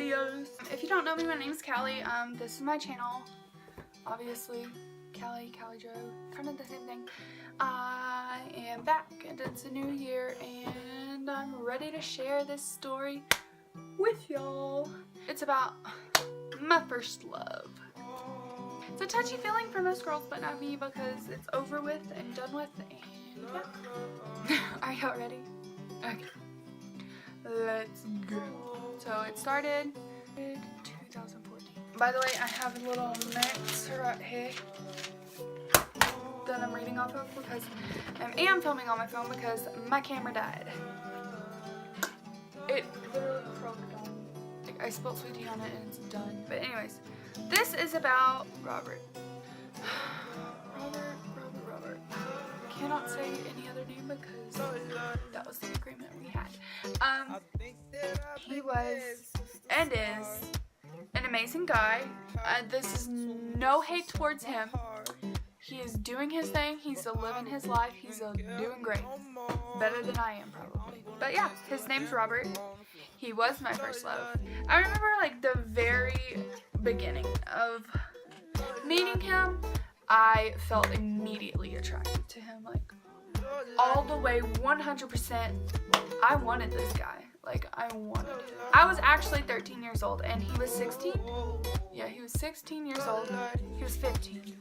videos. If you don't know me, my name is Callie. This is my channel. Obviously, Callie Joe, kind of the same thing. I am back and it's a new year and I'm ready to share this story with y'all. It's about my first love. It's a touchy feeling for most girls, but not me because it's over with and done with, and yeah. Are y'all ready? Okay. Let's go. So it started in 2014. By the way, I have a little notes right here that I'm reading off of because I am filming on my phone because my camera died. It literally broke down. Like, I spilled sweet tea on it and it's done. But anyways, this is about Robert. Robert. Cannot say any other name because that was the agreement we had. He was and is an amazing guy. This is no hate towards him. He is doing his thing. He's living his life. He's doing great. Better than I am probably. But yeah, his name's Robert. He was my first love. I remember like the very beginning of meeting him, I felt immediately attracted to him. Like all the way 100%. I wanted this guy. Like I wanted him. I was actually 13 years old and he was 16. Yeah, he was 16 years old. He was 15.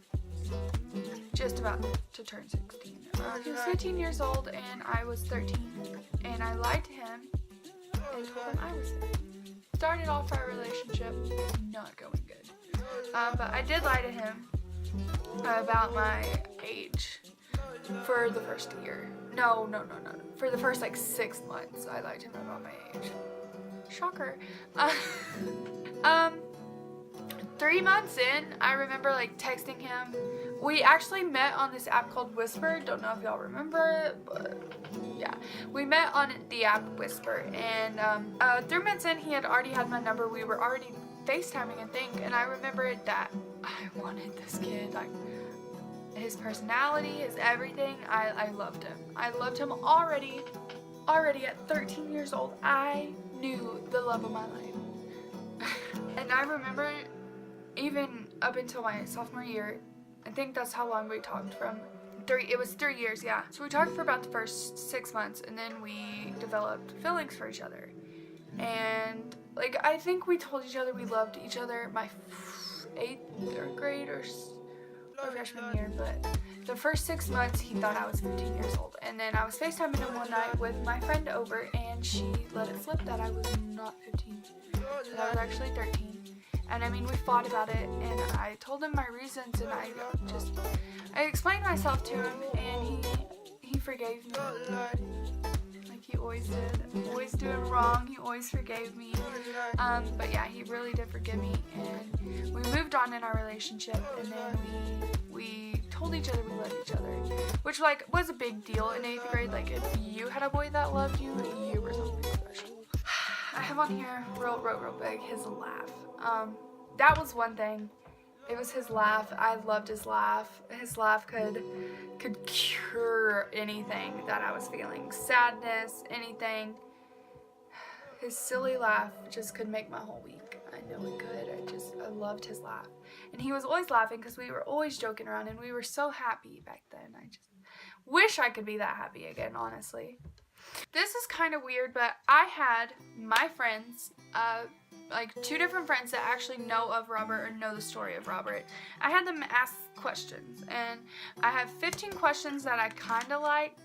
Just about to turn 16. He was 15 years old and I was 13. And I lied to him and told him I was 15. Started off our relationship not going good. But I did lie to him about my age for the first year. No. For the first like 6 months, I lied to him about my age. Shocker. 3 months in, I remember like texting him. We actually met on this app called Whisper. Don't know if y'all remember it, but yeah. We met on the app Whisper, and 3 months in, he had already had my number. We were already FaceTiming, I think, and I remember that I wanted this kid. Like, his personality, his everything, I loved him. I loved him already at 13 years old. I knew the love of my life. And I remember even up until my sophomore year, I think that's how long we talked from. It was 3 years, yeah. So we talked for about the first 6 months and then we developed feelings for each other. And like, I think we told each other we loved each other my 8th grade or freshman year, but the first 6 months he thought I was 15 years old. And then I was FaceTiming him one night with my friend over and she let it slip that I was not 15, that I was actually 13. And I mean, we fought about it and I told him my reasons and I explained myself to him and he forgave me. Like he always did. Always doing wrong, he always forgave me. But yeah, he really did forgive me and we moved on in our relationship and then we told each other we loved each other. Which like was a big deal in 8th grade. Like if you had a boy that loved you, you were something special. I have on here real big his laugh. That was one thing. It was his laugh. I loved his laugh. His laugh could cure anything that I was feeling. Sadness, anything. His silly laugh just could make my whole week. I know it could. I loved his laugh. And he was always laughing because we were always joking around and we were so happy back then. I just wish I could be that happy again, honestly. This is kind of weird, but I had my friends, like 2 different friends that actually know of Robert or know the story of Robert. I had them ask questions, and I have 15 questions that I kind of liked,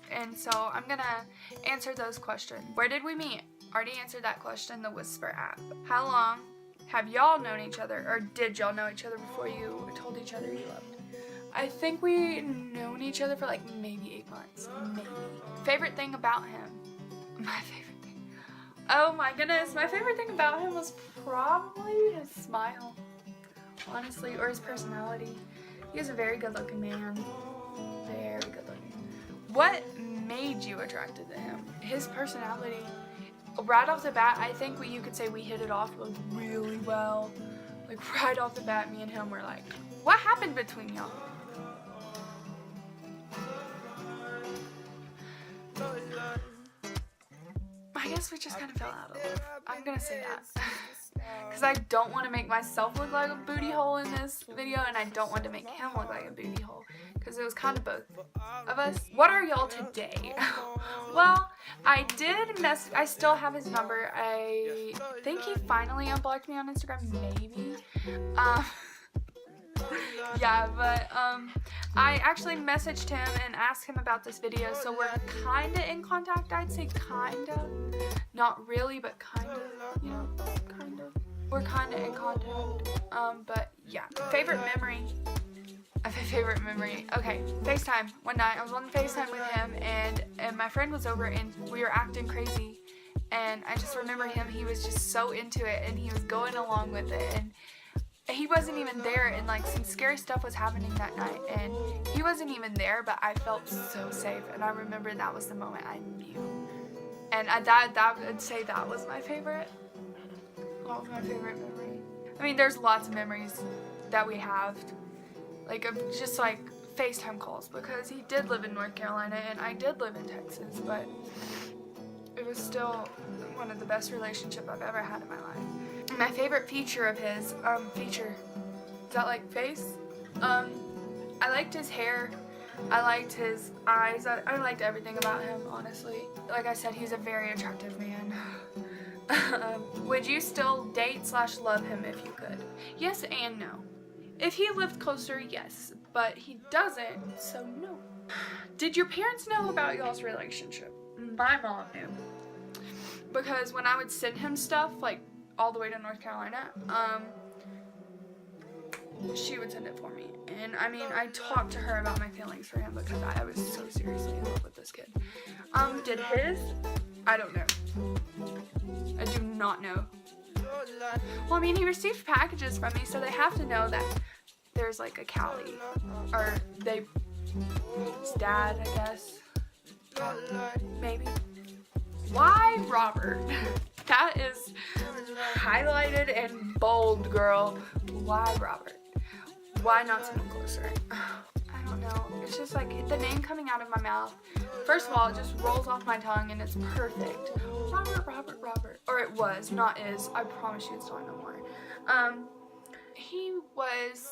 and so I'm gonna answer those questions. Where did we meet? Already answered that question, the Whisper app. How long have y'all known each other, or did y'all know each other before you told each other you loved? I think we known each other for like maybe 8 months, maybe. Favorite thing about him? My favorite thing? Oh my goodness, my favorite thing about him was probably his smile, honestly, or his personality. He was a very good looking man, very good looking. What made you attracted to him? His personality. Right off the bat, I think you could say we hit it off really well. Like right off the bat, me and him were like, what happened between y'all? My I guess we just kind of fell out of love. I'm gonna say that. Because I don't want to make myself look like a booty hole in this video, and I don't want to make him look like a booty hole. Because it was kind of both of us. What are y'all today? Well, I did mess. I still have his number. I think he finally unblocked me on Instagram, maybe. Yeah, but I actually messaged him and asked him about this video, so we're kinda in contact. I'd say kinda, not really, but kinda, you know, kind of. We're kinda in contact. But yeah, favorite memory. Favorite memory. Okay, FaceTime. One night I was on FaceTime with him, and my friend was over, and we were acting crazy. And I just remember him. He was just so into it, and he was going along with it, and he wasn't even there, and like some scary stuff was happening that night, and he wasn't even there, but I felt so safe, and I remember that was the moment I knew. And that would say that was my favorite. What was my favorite memory? I mean, there's lots of memories that we have, like of just like FaceTime calls, because he did live in North Carolina and I did live in Texas, but it was still one of the best relationships I've ever had in my life. My favorite feature of his, is that like face? I liked his hair, I liked his eyes, I liked everything about him, honestly. Like I said, he's a very attractive man. Would you still date/love him if you could? Yes and no. If he lived closer, yes, but he doesn't, so no. Did your parents know about y'all's relationship? My mom knew. Because when I would send him stuff, like all the way to North Carolina, she would send it for me. And I mean, I talked to her about my feelings for him because I was so seriously in love with this kid. Did his? I don't know. I do not know. Well, I mean, he received packages from me, so they have to know that there's like a Callie, or his dad, I guess. Maybe. Why Robert? That is highlighted and bold, girl. Why Robert? Why not someone closer? I don't know. It's just like the name coming out of my mouth. First of all, it just rolls off my tongue and it's perfect. Robert, Robert, Robert. Or it was, not is. I promise you it's not no more. He was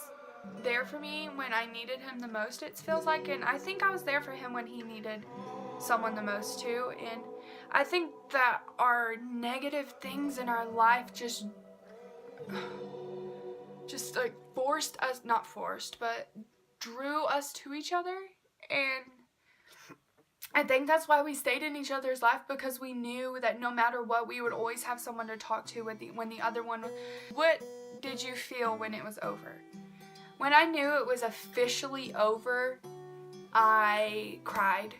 there for me when I needed him the most, it feels like. And I think I was there for him when he needed someone the most too. And I think that our negative things in our life just like forced us, not forced, but drew us to each other. And I think that's why we stayed in each other's life, because we knew that no matter what, we would always have someone to talk to when the other one. What did you feel when it was over? When I knew it was officially over, I cried.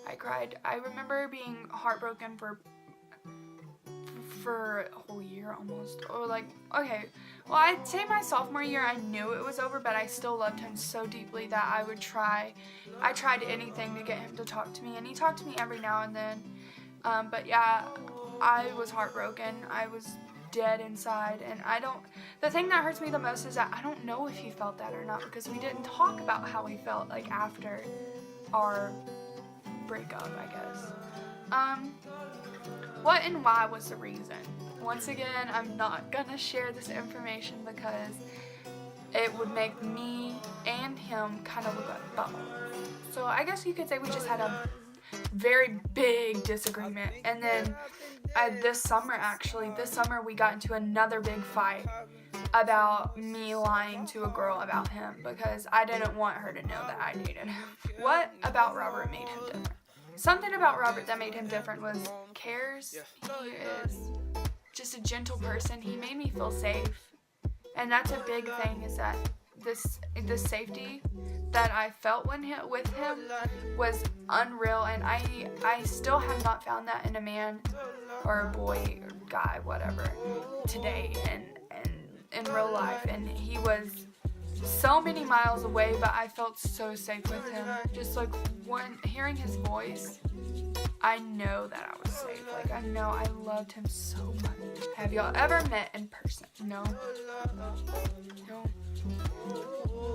I cried. I remember being heartbroken for a whole year almost. Or like, okay, well, I'd say my sophomore year I knew it was over, but I still loved him so deeply that I tried anything to get him to talk to me, and he talked to me every now and then. But yeah, I was heartbroken. I was dead inside, and the thing that hurts me the most is that I don't know if he felt that or not, because we didn't talk about how he felt like after our breakup, I guess. What and why was the reason? Once again, I'm not gonna share this information because it would make me and him kind of look like bummer. So I guess you could say we just had a very big disagreement, and then this summer we got into another big fight about me lying to a girl about him because I didn't want her to know that I dated him. What about Robert made him different? Something about Robert that made him different was cares. He is just a gentle person. He made me feel safe, and that's a big thing, is that this safety that I felt with him was unreal, and I still have not found that in a man or a boy or guy, whatever, today and in real life. And he was so many miles away, but I felt so safe with him. Just like hearing his voice, I know that I was safe. Like, I know I loved him so much. Have y'all ever met in person? No.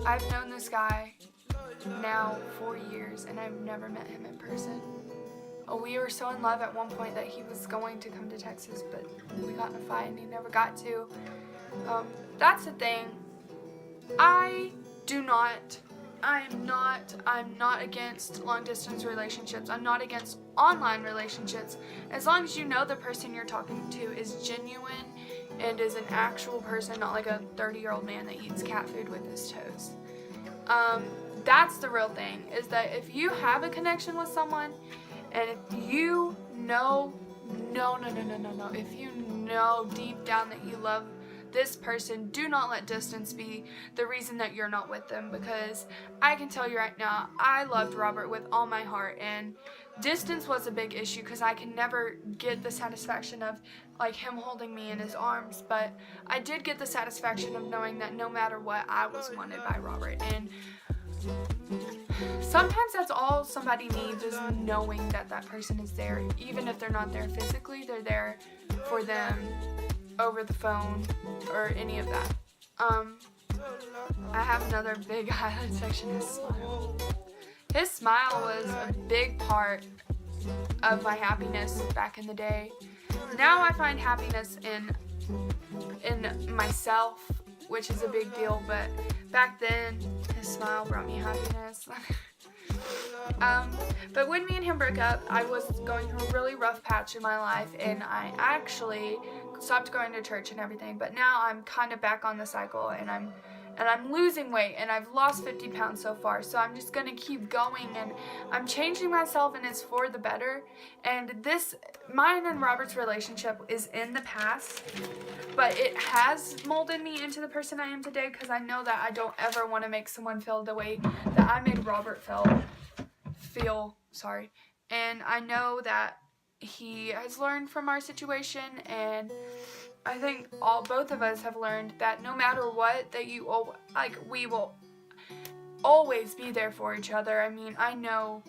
I've known this guy now 4 years, and I've never met him in person. we were so in love at one point that he was going to come to Texas, but we got in a fight and he never got to. That's the thing. I'm not against long distance relationships. I'm not against online relationships. As long as you know the person you're talking to is genuine and is an actual person, not like a 30-year-old man that eats cat food with his toes. That's the real thing, is that if you have a connection with someone and if you know, if you know deep down that you love this person, do not let distance be the reason that you're not with them, because I can tell you right now, I loved Robert with all my heart, and distance was a big issue because I can never get the satisfaction of like him holding me in his arms, but I did get the satisfaction of knowing that no matter what, I was wanted by Robert. And sometimes that's all somebody needs, is knowing that that person is there. Even if they're not there physically, they're there for them over the phone or any of that. I have another big highlight section, his smile. His smile was a big part of my happiness back in the day. Now I find happiness in myself, which is a big deal, but back then his smile brought me happiness. But when me and him broke up, I was going through a really rough patch in my life, and I actually stopped going to church and everything, but now I'm kind of back on the cycle, and I'm losing weight, and I've lost 50 pounds so far, so I'm just gonna keep going, and I'm changing myself, and it's for the better. And mine and Robert's relationship is in the past, but it has molded me into the person I am today, because I know that I don't ever want to make someone feel the way that I made Robert feel, and I know that he has learned from our situation, and I think both of us have learned that no matter what, that we will always be there for each other. I mean, I know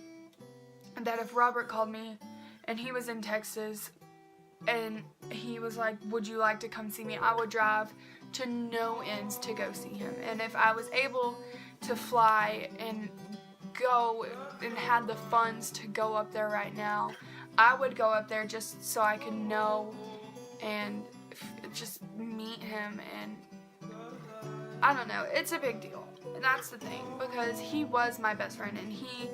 that if Robert called me and he was in Texas and he was like, would you like to come see me, I would drive to no ends to go see him. And if I was able to fly and go and had the funds to go up there right now, I would go up there just so I could know and just meet him. And I don't know, it's a big deal. And that's the thing, because he was my best friend, and he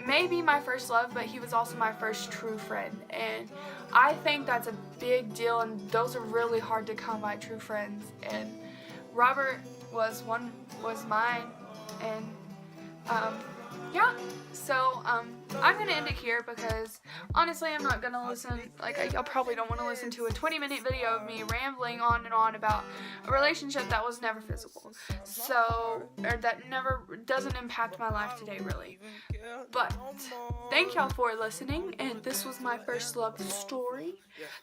may be my first love, but he was also my first true friend, and I think that's a big deal, and those are really hard to come by, true friends. And Robert was mine, and yeah, so I'm gonna end it here, because honestly I'm not gonna listen, y'all probably don't want to listen to a 20-minute video of me rambling on and on about a relationship that was never physical, or that never doesn't impact my life today really. But thank y'all for listening, and this was my first love story.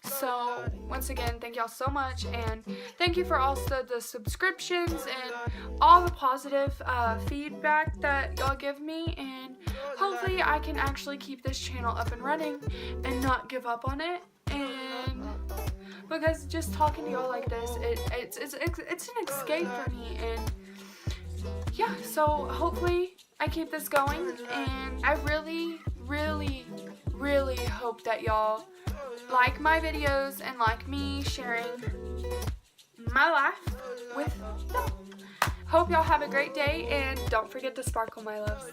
So once again, thank y'all so much, and thank you for also the subscriptions and all the positive feedback that y'all give me, and hopefully I can actually keep this channel up and running and not give up on it. And because just talking to y'all like this, it's an escape for me. And yeah, so hopefully I keep this going, and I really hope that y'all like my videos and like me sharing my life with y'all. Hope y'all have a great day, and don't forget to sparkle, my loves.